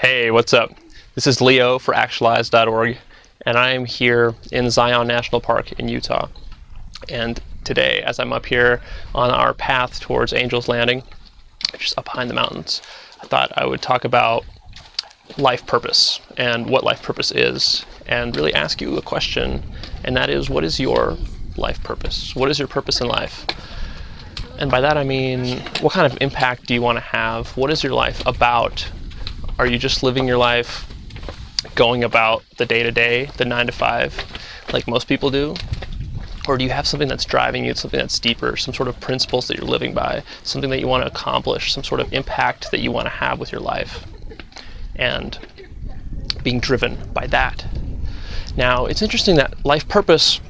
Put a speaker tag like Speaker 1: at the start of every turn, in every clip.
Speaker 1: Hey, what's up? This is Leo for Actualized.org, and I am here in Zion National Park in Utah. And today, as I'm up here on our path towards Angel's Landing, just up behind the mountains, I thought I would talk about life purpose and what life purpose is, and really ask you a question, and that is, what is your life purpose? What is your purpose in life? And by that I mean, what kind of impact do you want to have? What is your life about? Are you just living your life going about the day-to-day, the 9-to-5, like most people do? Or do you have something that's driving you, something that's deeper, some sort of principles that you're living by, something that you want to accomplish, some sort of impact that you want to have with your life, and being driven by that? Now, it's interesting that life purpose,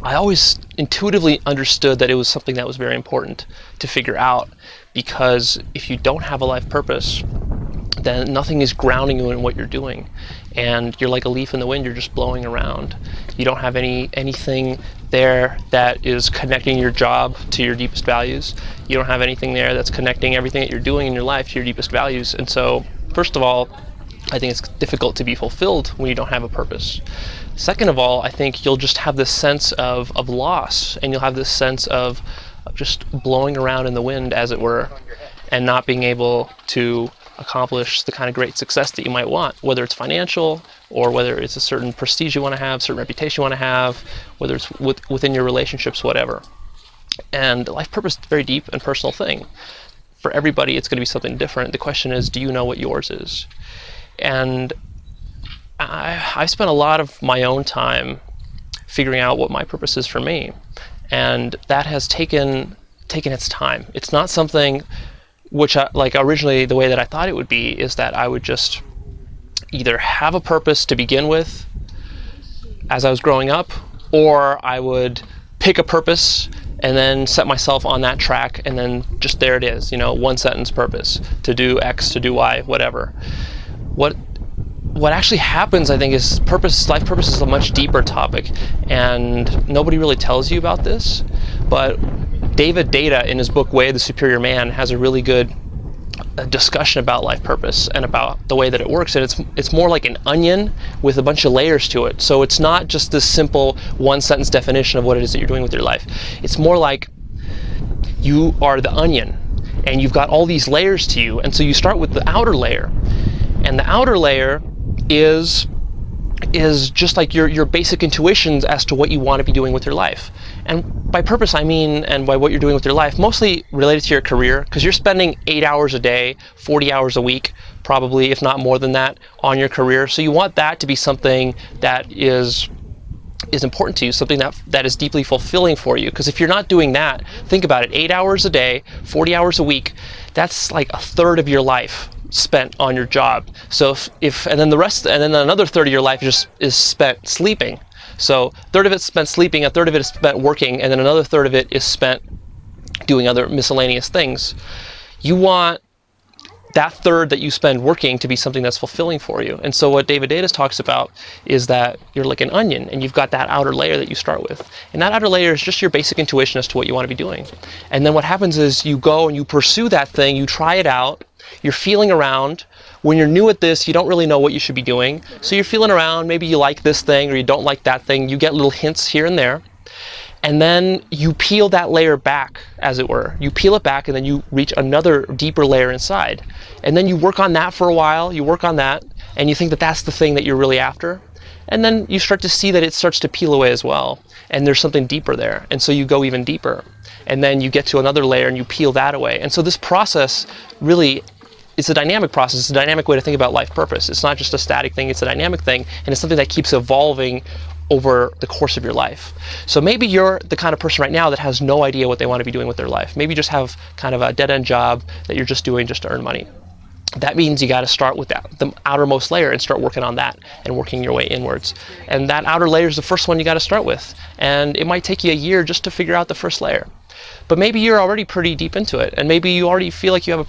Speaker 1: I always intuitively understood that it was something that was very important to figure out, because if you don't have a life purpose, then nothing is grounding you in what you're doing, and you're like a leaf in the wind. You're just blowing around. You don't have anything there that is connecting your job to your deepest values. You don't have anything there that's connecting everything that you're doing in your life to your deepest values. And so, first of all, I think it's difficult to be fulfilled when you don't have a purpose. Second of all, I think you'll just have this sense of loss, and you'll have this sense of just blowing around in the wind, as it were, and not being able to accomplish the kind of great success that you might want, whether it's financial, or whether it's a certain prestige you want to have, certain reputation you want to have, whether it's within your relationships, whatever. And life purpose is a very deep and personal thing. For everybody, it's going to be something different. The question is, do you know what yours is? And I've spent a lot of my own time figuring out what my purpose is for me, and that has taken its time. It's not something which like originally the way that I thought it would be is that I would just either have a purpose to begin with as I was growing up, or I would pick a purpose and then set myself on that track, and then just there it is, one sentence purpose, to do X, to do Y, whatever. What actually happens, I think, is life purpose is a much deeper topic, and nobody really tells you about this, but David Data, in his book Way of the Superior Man, has a really good discussion about life purpose and about the way that it works. And it's more like an onion with a bunch of layers to it. So it's not just this simple one-sentence definition of what it is that you're doing with your life. It's more like you are the onion, and you've got all these layers to you. And so you start with the outer layer, and the outer layer is just like your basic intuitions as to what you want to be doing with your life. And by purpose, I mean, and by what you're doing with your life, mostly related to your career, because you're spending 8 hours a day, 40 hours a week, probably, if not more than that, on your career. So you want that to be something that is important to you, something that is deeply fulfilling for you. Because if you're not doing that, think about it, 8 hours a day, 40 hours a week, that's like a third of your life spent on your job. So and then another third of your life is spent sleeping. So a third of it's spent sleeping, a third of it is spent working, and then another third of it is spent doing other miscellaneous things. You want that third that you spend working to be something that's fulfilling for you. And so what David Data talks about is that you're like an onion, and you've got that outer layer that you start with. And that outer layer is just your basic intuition as to what you want to be doing. And then what happens is you go and you pursue that thing, you try it out, you're feeling around. When you're new at this, you don't really know what you should be doing. So you're feeling around, maybe you like this thing or you don't like that thing. You get little hints here and there. And then you peel that layer back, as it were. You peel it back, and then you reach another deeper layer inside. And then you work on that for a while, you work on that, and you think that that's the thing that you're really after. And then you start to see that it starts to peel away as well. And there's something deeper there. And so you go even deeper. And then you get to another layer and you peel that away. And so this process really, it's a dynamic process. It's a dynamic way to think about life purpose. It's not just a static thing, it's a dynamic thing, and it's something that keeps evolving over the course of your life. So maybe you're the kind of person right now that has no idea what they want to be doing with their life. Maybe you just have kind of a dead-end job that you're just doing just to earn money. That means you got to start with the outermost layer and start working on that and working your way inwards. And that outer layer is the first one you got to start with. And it might take you a year just to figure out the first layer. But maybe you're already pretty deep into it, and maybe you already feel like you have a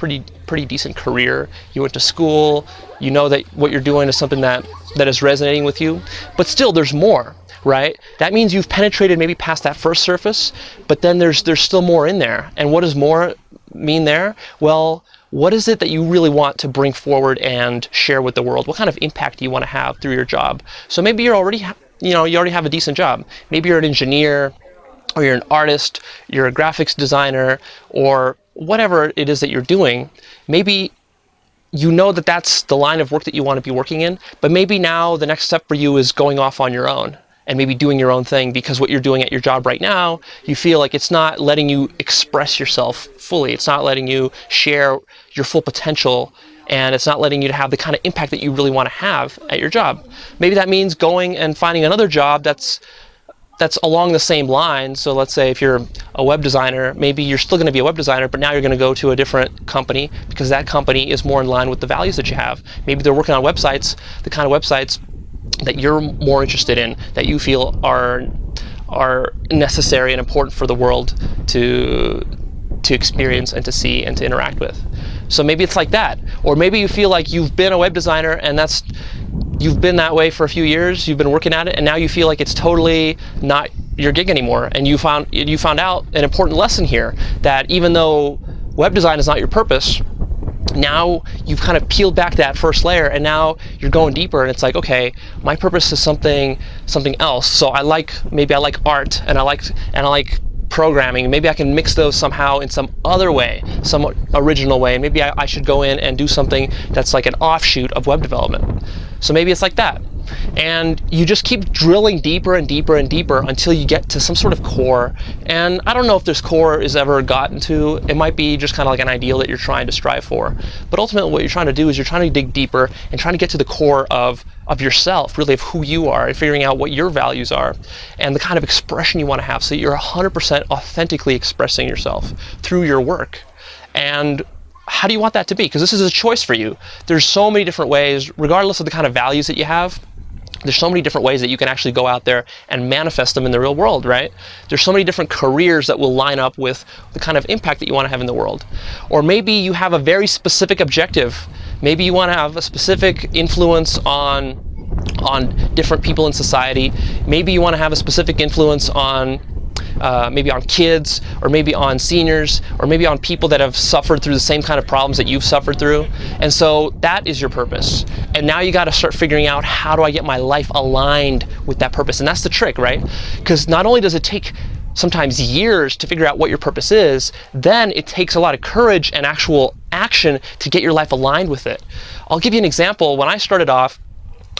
Speaker 1: pretty decent career. You went to school, you know that what you're doing is something that is resonating with you. But still, there's more, right? That means you've penetrated maybe past that first surface, but then there's still more in there. And what does more mean there? Well, what is it that you really want to bring forward and share with the world? What kind of impact do you want to have through your job? So maybe you're already, you already have a decent job. Maybe you're an engineer, or you're an artist, you're a graphics designer, or whatever it is that you're doing. Maybe you know that that's the line of work that you want to be working in, but maybe now the next step for you is going off on your own and maybe doing your own thing, because what you're doing at your job right now, you feel like it's not letting you express yourself fully. It's not letting you share your full potential, and it's not letting you to have the kind of impact that you really want to have at your job. Maybe that means going and finding another job that's along the same line. So let's say if you're a web designer, maybe you're still going to be a web designer, but now you're going to go to a different company because that company is more in line with the values that you have. Maybe they're working on websites, the kind of websites that you're more interested in, that you feel are necessary and important for the world to experience and to see and to interact with. So maybe it's like that. Or maybe you feel like you've been a web designer and you've been that way for a few years, you've been working at it, and now you feel like it's totally not your gig anymore. And you found out an important lesson here, that even though web design is not your purpose, now you've kind of peeled back that first layer, and now you're going deeper, and it's like, okay, my purpose is something else. So maybe I like art, and I like programming. Maybe I can mix those somehow in some other way, some original way, and maybe I should go in and do something that's like an offshoot of web development. So maybe it's like that. And you just keep drilling deeper and deeper and deeper until you get to some sort of core. And I don't know if this core is ever gotten to. It might be just kind of like an ideal that you're trying to strive for. But ultimately what you're trying to do is you're trying to dig deeper and trying to get to the core of yourself, really, of who you are, and figuring out what your values are and the kind of expression you want to have, so you're 100% authentically expressing yourself through your work. And how do you want that to be? Because this is a choice for you. There's so many different ways, regardless of the kind of values that you have. There's so many different ways that you can actually go out there and manifest them in the real world, right? There's so many different careers that will line up with the kind of impact that you want to have in the world. Or maybe you have a very specific objective. Maybe you want to have a specific influence on different people in society. Maybe you want to have a specific influence on maybe on kids, or maybe on seniors, or maybe on people that have suffered through the same kind of problems that you've suffered through. And so that is your purpose. And now you got to start figuring out, how do I get my life aligned with that purpose? And that's the trick, right? Because not only does it take sometimes years to figure out what your purpose is, then it takes a lot of courage and actual action to get your life aligned with it. I'll give you an example. When I started off,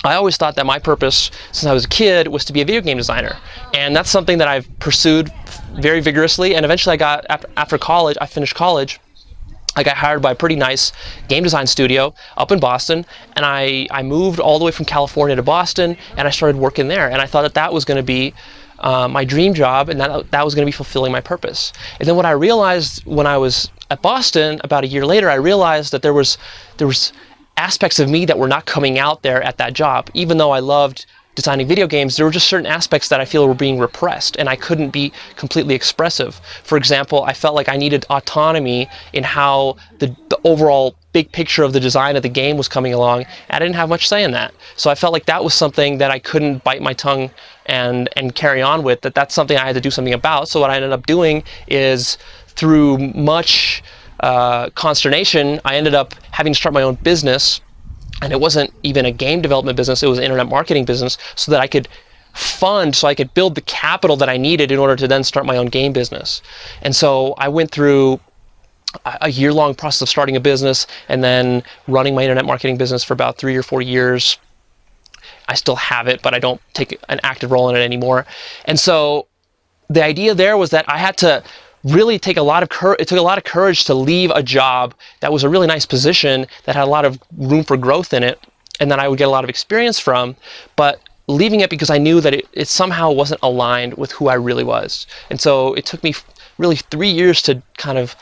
Speaker 1: I always thought that my purpose since I was a kid was to be a video game designer. And that's something that I've pursued very vigorously. And eventually after college, I finished college, I got hired by a pretty nice game design studio up in Boston. And I moved all the way from California to Boston, and I started working there. And I thought that was going to be my dream job, and that was going to be fulfilling my purpose. And then what I realized when I was at Boston about a year later, I realized that there was aspects of me that were not coming out there at that job. Even though I loved designing video games, there were just certain aspects that I feel were being repressed, and I couldn't be completely expressive. For example, I felt like I needed autonomy in how the overall big picture of the design of the game was coming along. I didn't have much say in that. So I felt like that was something that I couldn't bite my tongue and carry on with, that's something I had to do something about. So what I ended up doing is, through much consternation, I ended up having to start my own business. And it wasn't even a game development business, it was an internet marketing business, so that I could build the capital that I needed in order to then start my own game business. And so I went through a year-long process of starting a business and then running my internet marketing business for about 3 or 4 years. I still have it, but I don't take an active role in it anymore. And so the idea there was that I had to really take a lot of courage. It took a lot of courage to leave a job that was a really nice position, that had a lot of room for growth in it, and that I would get a lot of experience from, but leaving it because I knew that it somehow wasn't aligned with who I really was. And so it took me really 3 years to kind of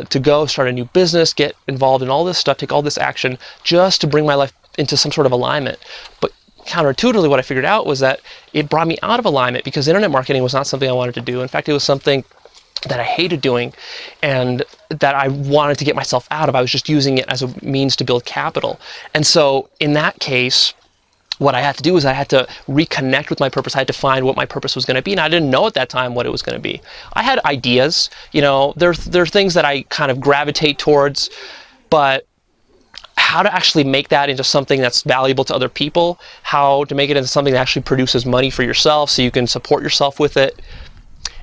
Speaker 1: to go start a new business, get involved in all this stuff, take all this action, just to bring my life into some sort of alignment. But counterintuitively, what I figured out was that it brought me out of alignment, because internet marketing was not something I wanted to do. In fact, it was something that I hated doing and that I wanted to get myself out of. I was just using it as a means to build capital. And so in that case, what I had to do is I had to reconnect with my purpose. I had to find what my purpose was going to be. And I didn't know at that time what it was going to be. I had ideas, there are things that I kind of gravitate towards, but how to actually make that into something that's valuable to other people, how to make it into something that actually produces money for yourself so you can support yourself with it,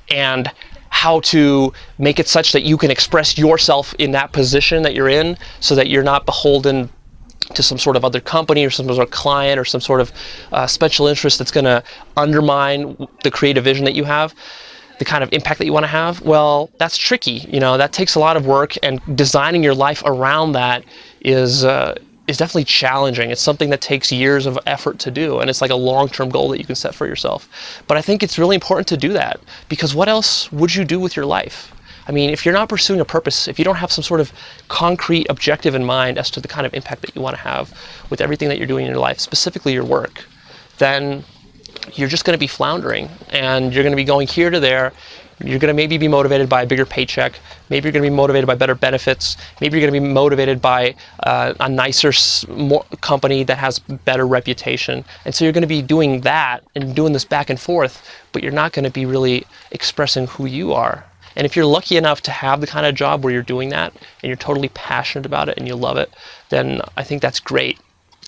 Speaker 1: and how to make it such that you can express yourself in that position that you're in so that you're not beholden to some sort of other company or some sort of client or some sort of special interest that's going to undermine the creative vision that you have, the kind of impact that you want to have. Well, that's tricky. That takes a lot of work, and designing your life around that is definitely challenging. It's something that takes years of effort to do, and it's like a long-term goal that you can set for yourself. But I think it's really important to do that, because what else would you do with your life? I mean, if you're not pursuing a purpose, if you don't have some sort of concrete objective in mind as to the kind of impact that you want to have with everything that you're doing in your life, specifically your work, then you're just going to be floundering, and you're going to be going here to there. You're going to maybe be motivated by a bigger paycheck. Maybe you're going to be motivated by better benefits. Maybe you're going to be motivated by a nicer company that has better reputation. And so you're going to be doing that and doing this back and forth, but you're not going to be really expressing who you are. And if you're lucky enough to have the kind of job where you're doing that and you're totally passionate about it and you love it, then I think that's great.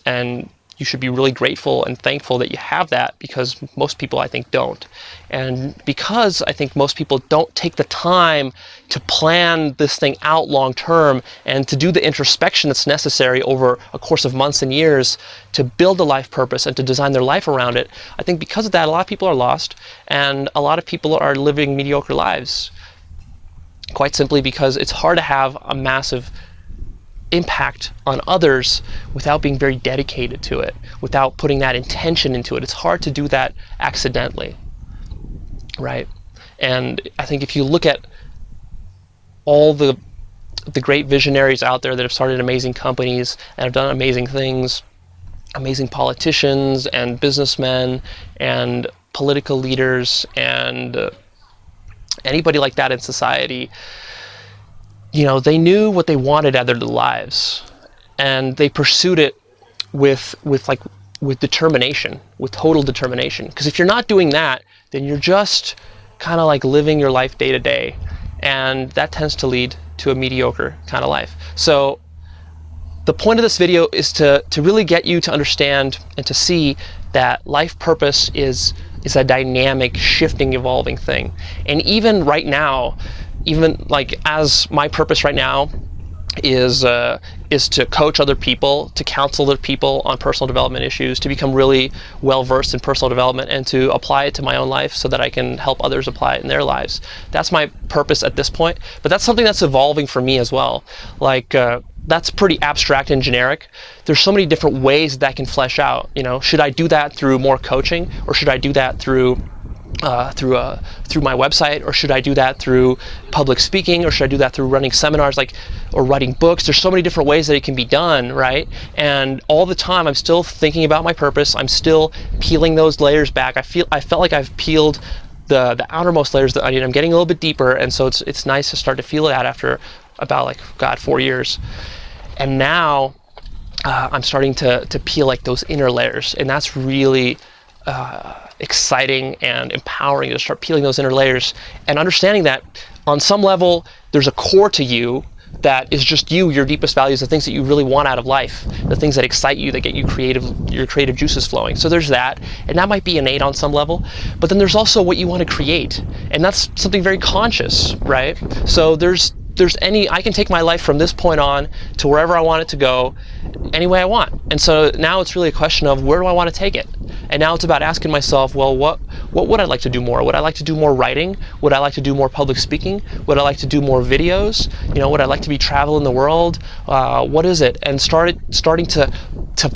Speaker 1: And you should be really grateful and thankful that you have that, because most people, I think, don't. And because I think most people don't take the time to plan this thing out long term and to do the introspection that's necessary over a course of months and years to build a life purpose and to design their life around it, I think because of that, a lot of people are lost, and a lot of people are living mediocre lives. Quite simply because it's hard to have a massive impact on others without being very dedicated to it, without putting that intention into it. It's hard to do that accidentally, right? And I think if you look at all the great visionaries out there that have started amazing companies and have done amazing things, amazing politicians and businessmen and political leaders and anybody like that in society, they knew what they wanted out of their lives, and they pursued it with determination, with total determination. Because if you're not doing that, then you're just kind of like living your life day to day, and that tends to lead to a mediocre kind of life. So the point of this video is to really get you to understand and to see that life purpose is a dynamic, shifting, evolving thing. And even right now, even like as my purpose right now is to coach other people, to counsel other people on personal development issues, to become really well versed in personal development and to apply it to my own life so that I can help others apply it in their lives. That's my purpose at this point, but that's something that's evolving for me as well. That's pretty abstract and generic. There's so many different ways that can flesh out. Should I do that through more coaching, or should I do that through my website, or should I do that through public speaking, or should I do that through running seminars, or writing books? There's so many different ways that it can be done, right? And all the time I'm still thinking about my purpose. I'm still peeling those layers back. I felt like I've peeled the outermost layers that I need. I'm getting a little bit deeper, and so it's nice to start to feel that after about 4 years. And now I'm starting to peel those inner layers, and that's really exciting and empowering to start peeling those inner layers and understanding that on some level there's a core to you that is just your deepest values, the things that you really want out of life, the things that excite you, that get you your creative juices flowing. So there's that, and that might be innate on some level, but then there's also what you want to create, and that's something very conscious, right? So I can take my life from this point on to wherever I want it to go, any way I want. And so now it's really a question of where do I want to take it? And now it's about asking myself, well, what would I like to do more? Would I like to do more writing? Would I like to do more public speaking? Would I like to do more videos? Would I like to be traveling the world? What is it? And starting to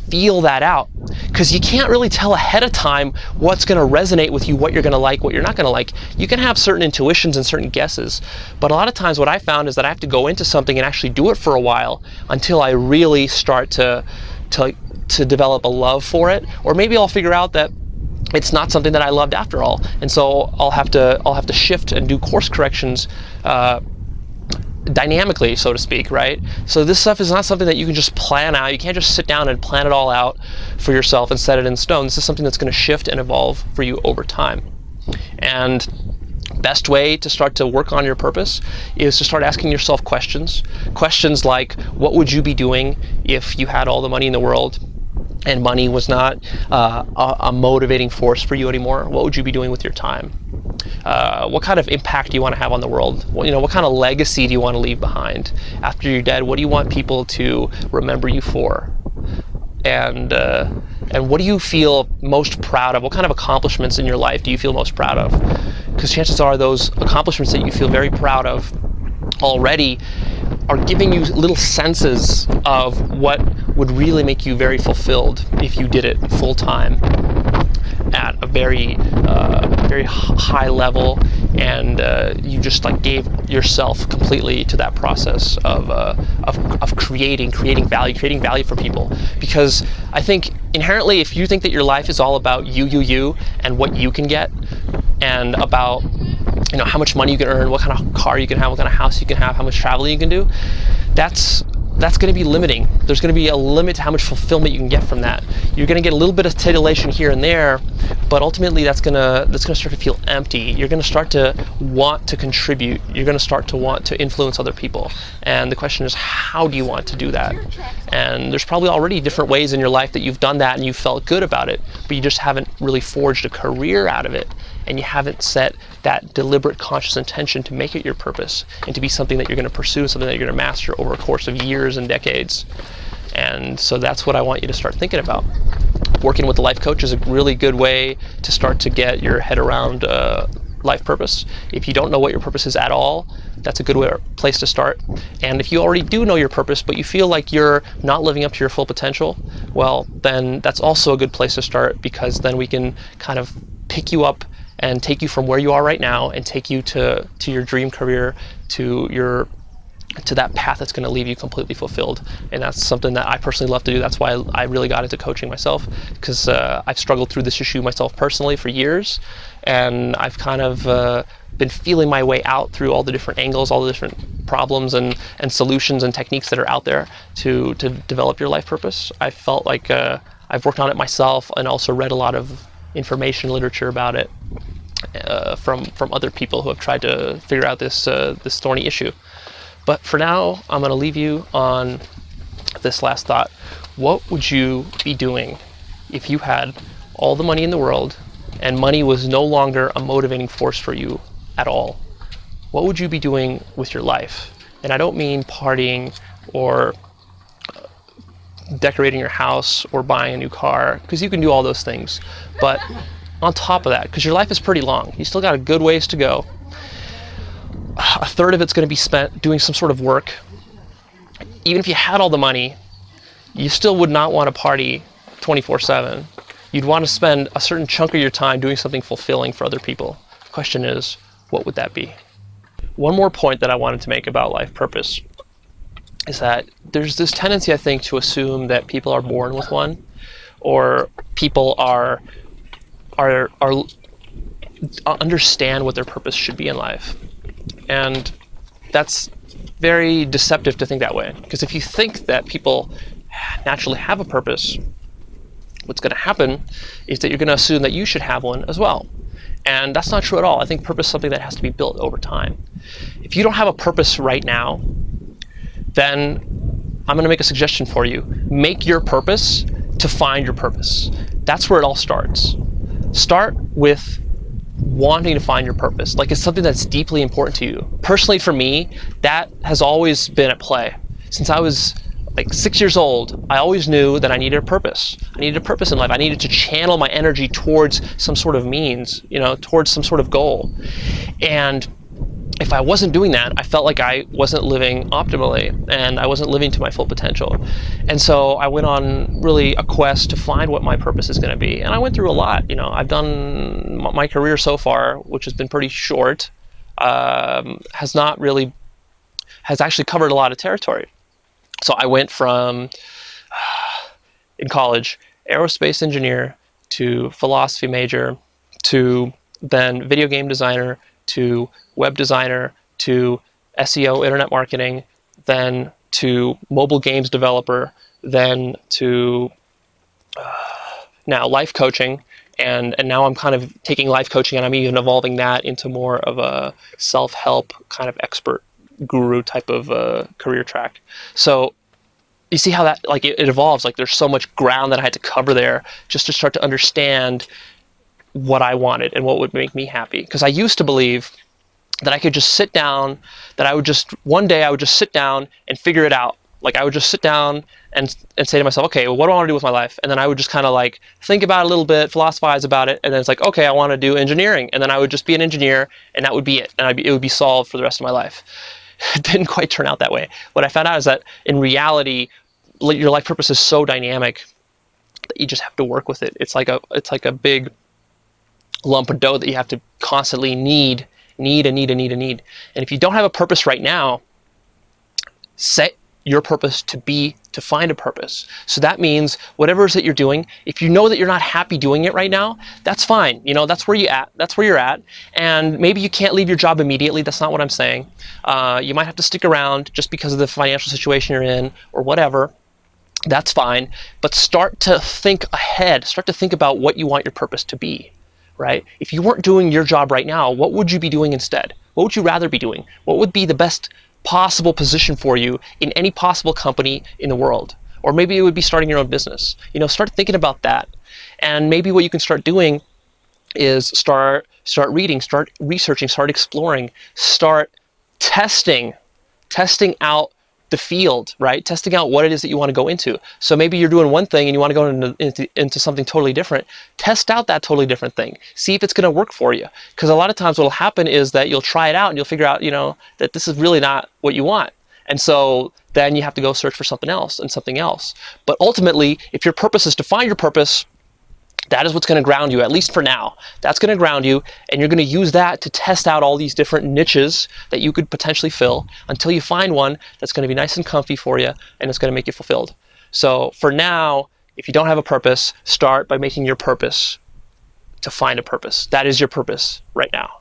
Speaker 1: feel that out, because you can't really tell ahead of time what's going to resonate with you, what you're going to like, what you're not going to like. You can have certain intuitions and certain guesses, but a lot of times what I found is that I have to go into something and actually do it for a while until I really start to develop a love for it, or maybe I'll figure out that it's not something that I loved after all, and so I'll have to shift and do course corrections dynamically, so to speak, right? So this stuff is not something that you can just plan out. You can't just sit down and plan it all out for yourself and set it in stone. This is something that's going to shift and evolve for you over time. And best way to start to work on your purpose is to start asking yourself questions. Questions like, what would you be doing if you had all the money in the world and money was not a motivating force for you anymore? What would you be doing with your time? What kind of impact do you want to have on the world? What kind of legacy do you want to leave behind after you're dead? What do you want people to remember you for? And what do you feel most proud of? What kind of accomplishments in your life do you feel most proud of? Because chances are those accomplishments that you feel very proud of already are giving you little senses of what would really make you very fulfilled if you did it full time at a very high level, and you just like gave yourself completely to that process of creating value for people. Because I think inherently, if you think that your life is all about you and what you can get, and about how much money you can earn, what kind of car you can have, what kind of house you can have, how much traveling you can do, that's going to be limiting. There's going to be a limit to how much fulfillment you can get from that. You're going to get a little bit of titillation here and there, but ultimately that's going to start to feel empty. You're going to start to want to contribute. You're going to start to want to influence other people. And the question is, how do you want to do that? And there's probably already different ways in your life that you've done that and you felt good about it, but you just haven't really forged a career out of it. And you haven't set that deliberate, conscious intention to make it your purpose and to be something that you're going to pursue, something that you're going to master over a course of years and decades. And so that's what I want you to start thinking about. Working with a life coach is a really good way to start to get your head around life purpose. If you don't know what your purpose is at all, that's a good place to start. And if you already do know your purpose, but you feel like you're not living up to your full potential, well, then that's also a good place to start, because then we can kind of pick you up and take you from where you are right now and take you to your dream career, to that path that's going to leave you completely fulfilled. And that's something that I personally love to do. That's why I really got into coaching myself, because I've struggled through this issue myself personally for years, and I've kind of been feeling my way out through all the different angles, all the different problems and solutions and techniques that are out there to develop your life purpose. I felt like I've worked on it myself and also read a lot of information, literature about it from other people who have tried to figure out this thorny issue. But for now, I'm going to leave you on this last thought. What would you be doing if you had all the money in the world and money was no longer a motivating force for you at all? What would you be doing with your life? And I don't mean partying or decorating your house or buying a new car, because you can do all those things. But on top of that, because your life is pretty long, you still got a good ways to go. A third of it's going to be spent doing some sort of work. Even if you had all the money, you still would not want to party 24/7. You'd want to spend a certain chunk of your time doing something fulfilling for other people. The question is, what would that be? One more point that I wanted to make about life purpose is that there's this tendency, I think, to assume that people are born with one, or people are understand what their purpose should be in life. And that's very deceptive to think that way, because if you think that people naturally have a purpose, what's going to happen is that you're going to assume that you should have one as well. And that's not true at all. I think purpose is something that has to be built over time. If you don't have a purpose right now, then I'm going to make a suggestion for you. Make your purpose to find your purpose. That's where it all starts. Start with wanting to find your purpose. Like, it's something that's deeply important to you. Personally, for me, that has always been at play. Since I was like 6 years old, I always knew that I needed a purpose. I needed a purpose in life. I needed to channel my energy towards some sort of means, towards some sort of goal. And if I wasn't doing that, I felt like I wasn't living optimally and I wasn't living to my full potential. And so I went on really a quest to find what my purpose is going to be. And I went through a lot. I've done my career so far, which has been pretty short, has actually covered a lot of territory. So I went from, in college, aerospace engineer to philosophy major to then video game designer to web designer to SEO, internet marketing, then to mobile games developer, then to now life coaching, And now I'm kind of taking life coaching, and I'm even evolving that into more of a self-help kind of expert guru type of career track. So you see how that, like, it evolves. Like, there's so much ground that I had to cover there just to start to understand what I wanted and what would make me happy. Because I used to believe that I could just sit down, that I would just, one day I would just sit down and figure it out. Like, I would just sit down and say to myself, okay, well, what do I want to do with my life? And then I would just kind of like think about it a little bit, philosophize about it, and then it's like, okay, I want to do engineering. And then I would just be an engineer, and that would be it. And it would be solved for the rest of my life. It didn't quite turn out that way. What I found out is that in reality, your life purpose is so dynamic that you just have to work with it. It's like a big lump of dough that you have to constantly knead. And if you don't have a purpose right now, set your purpose to find a purpose. So that means whatever it is that you're doing, if you know that you're not happy doing it right now, that's fine. You know, that's where you're at. And maybe you can't leave your job immediately. That's not what I'm saying. You might have to stick around just because of the financial situation you're in or whatever. That's fine. But start to think ahead. Start to think about what you want your purpose to be, right? If you weren't doing your job right now, what would you be doing instead? What would you rather be doing? What would be the best possible position for you in any possible company in the world? Or maybe it would be starting your own business. You know, start thinking about that. And maybe what you can start doing is start reading, start researching, start exploring, start testing out the field, right? Testing out what it is that you want to go into. So maybe you're doing one thing and you want to go into something totally different. Test out that totally different thing. See if it's going to work for you. Because a lot of times what will happen is that you'll try it out and you'll figure out, you know, that this is really not what you want. And so then you have to go search for something else and something else. But ultimately, if your purpose is to find your purpose, that is what's going to ground you, at least for now. That's going to ground you, and you're going to use that to test out all these different niches that you could potentially fill until you find one that's going to be nice and comfy for you, and it's going to make you fulfilled. So for now, if you don't have a purpose, start by making your purpose to find a purpose. That is your purpose right now.